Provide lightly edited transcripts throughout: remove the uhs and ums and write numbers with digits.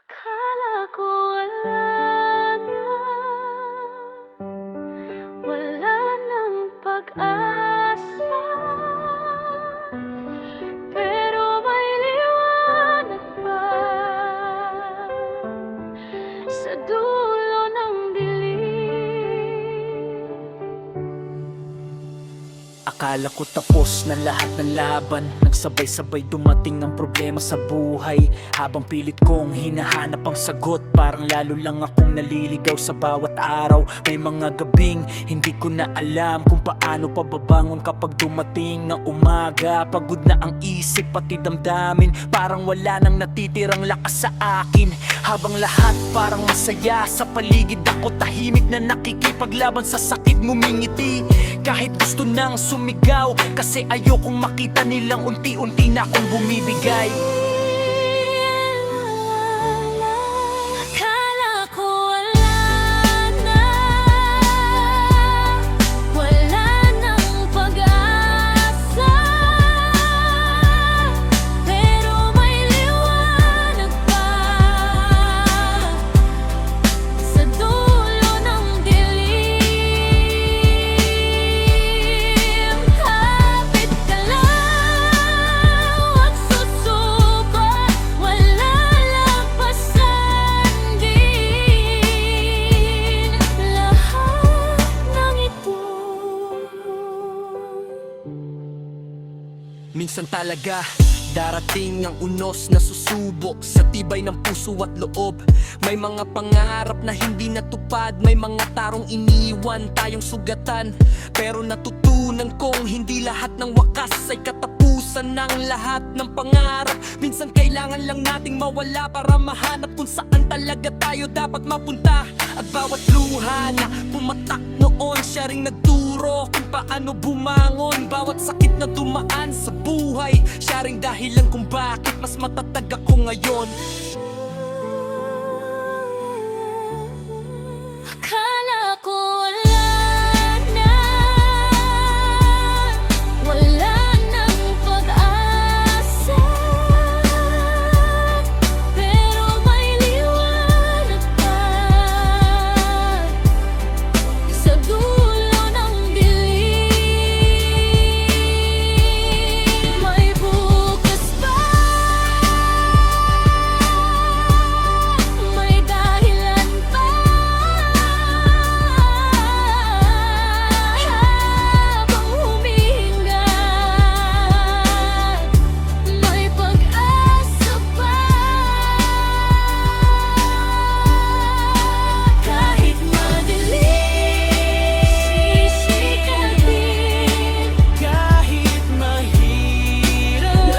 Akala ko wala na, wala ng pag-asa, pero may liwanag pa sa dulo ng dilim. Akala ko tapos na lahat ng laban, nagsabay-sabay dumating ang problema sa buhay. Habang pilit kong hinahanap ang sagot, parang lalo lang akong naliligaw sa bawat araw. May mga gabing hindi ko na alam kung paano pababangon kapag dumating na umaga. Pagod na ang isip pati damdamin, parang wala nang natitirang lakas sa akin. Habang lahat parang masaya sa paligid, ako tahimik na nakikipaglaban sa sakit, ngumingiti kahit gusto nang sumigaw, kasi ayokong makita nilang unti-unti na akong bumibigay. Akala ko wala na, wala ng pag-asa, pero may liwanag pa sa dulo ng dilim. Hapit ka lang, huwag susuko, wala lampasan din lahat ng ito. Minsan talaga darating ang unos na susubok sa tibay ng puso at loob. May mga pangarap na hindi natupad, may mga tarong iniwan tayong sugatan. Pero natutunan kong hindi lahat ng wakas ay katapusan ng lahat ng pangarap. Minsan kailangan lang nating mawala para mahanap kung saan talaga tayo dapat mapunta. At bawat luha na pumatak noon, siya ring nagturo kung paano bumangon. Bawat sakit na dumaan sa buhay, siya ring dahilan kung bakit mas matatag ako ngayon. Akala ko wala na, wala ng pag-asa, pero may liwanag pa sa dulo ng dilim. May bukas pa, may dahilan pa. Habang humihinga, may pag-asa pa. Kahit madilim, sikatin, Kahit mahirap,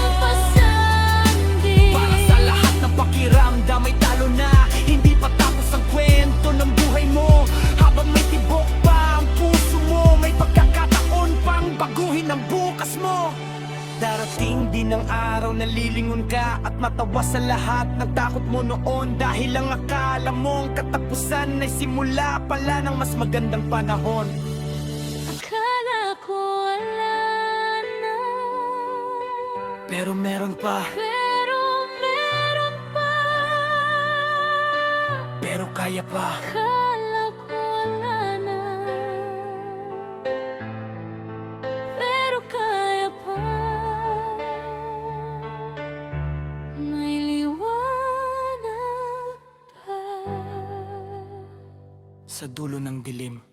lalampasan din. para sa lahat ng pakiramdam may talo na. Hindi pa tapos ang kwento ng buhay mo. Habang may tibok pa ang puso mo, may pagkakataon pang baguhin ang bukas mo. Darating din ang araw na lilingon ka at matawa sa lahat ng takot mo noon. Dahil ang akala mong katapusan ay simula pala ng mas magandang panahon. Akala ko wala na, Pero meron pa, pero meron pa. pero kaya pa. Akala ko wala na, pero kaya pa. May liwanag pa Sa dulo ng dilim.